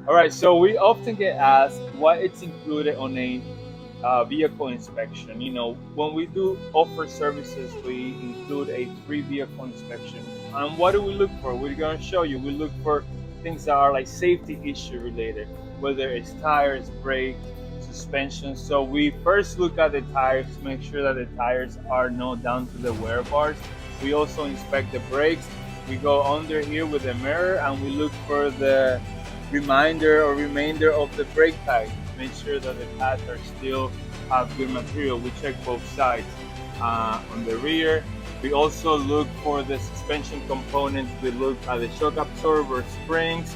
All right, so we often get asked what it's included on a vehicle inspection. When we do offer services, we include a free vehicle inspection. And what do we look for? We're going to show you. We look for things that are like safety issue related, whether it's tires, brakes, suspension. So we first look at the tires, make sure that the tires are not down to the wear bars. We also inspect the brakes. We go under here with the mirror and we look for the reminder or remainder of the brake pads. Make sure that the pads are still have good material. We check both sides. On the rear, we also look for the suspension components. We look at the shock absorber, springs,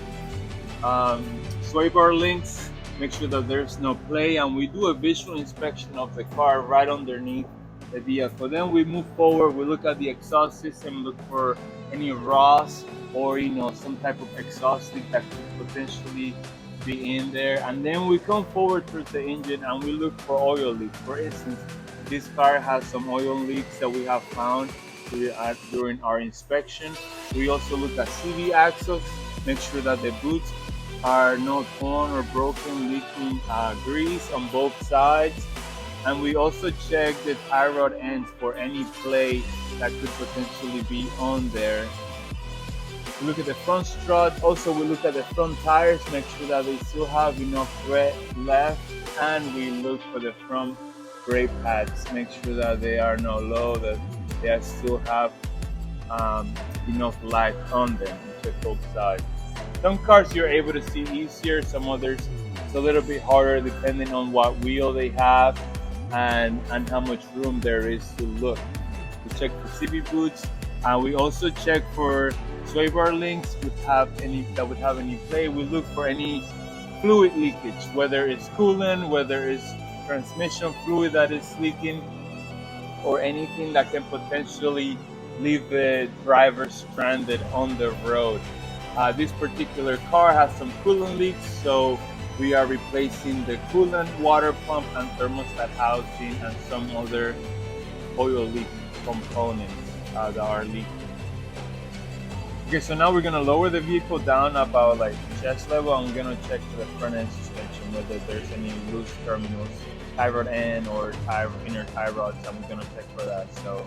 sway bar links. Make sure that there's no play, and we do a visual inspection of the car right underneath the vehicle. Then we move forward. We look at the exhaust system, look for any rust or some type of exhaust leak that could potentially be in there. And then we come forward towards the engine and we look for oil leaks. For instance, this car has some oil leaks that we have found during our inspection. We also look at CV axles, make sure that the boots are not torn or broken, leaking grease on both sides. And we also check the tie rod ends for any play that could potentially be on there. We look at the front strut. Also, we look at the front tires, make sure that they still have enough tread left. And we look for the front brake pads, make sure that they are not low, that they still have enough light on them. Check both sides. Some cars you're able to see easier, some others it's a little bit harder depending on what wheel they have and how much room there is to look. We check for CB boots, and we also check for sway bar links that would have any play. We look for any fluid leakage, whether it's coolant, whether it's transmission fluid that is leaking, or anything that can potentially leave the driver stranded on the road. This particular car has some coolant leaks, so we are replacing the coolant, water pump, and thermostat housing, and some other oil leak components that are leaking. Okay, so now we're gonna lower the vehicle down about like chest level. I'm gonna check for the front end suspension, whether there's any loose terminals, tie rod end or inner tie rods. I'm gonna check for that. So,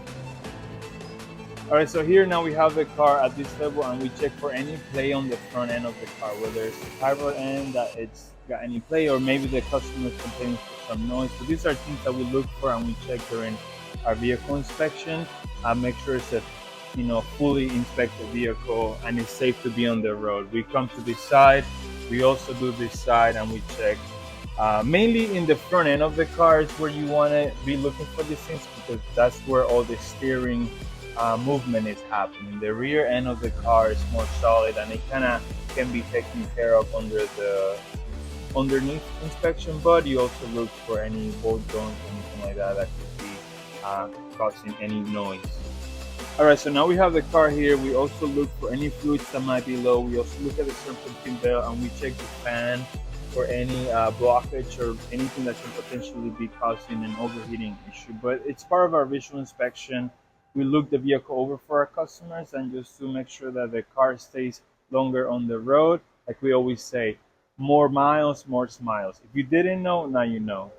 all right. So here now we have the car at this level, and we check for any play on the front end of the car, whether it's the tie rod end that it's got any play, or maybe the customer is complaining for some noise. So these are things that we look for and we check during our vehicle inspection. Make sure it's a fully inspect the vehicle and it's safe to be on the road. We come to this side, we also do this side, and we check. Mainly in the front end of the car is where you want to be looking for these things because that's where all the steering movement is happening. The rear end of the car is more solid and it kind of can be taken care of under the underneath inspection, but you also look for any bolt joints or anything like that that could be causing any noise. All right, so now we have the car here. We also look for any fluids that might be low. We also look at the serpentine belt and we check the fan for any blockage or anything that can potentially be causing an overheating issue. But it's part of our visual inspection. We look the vehicle over for our customers and just to make sure that the car stays longer on the road. Like we always say, more miles, more smiles. If you didn't know, now you know.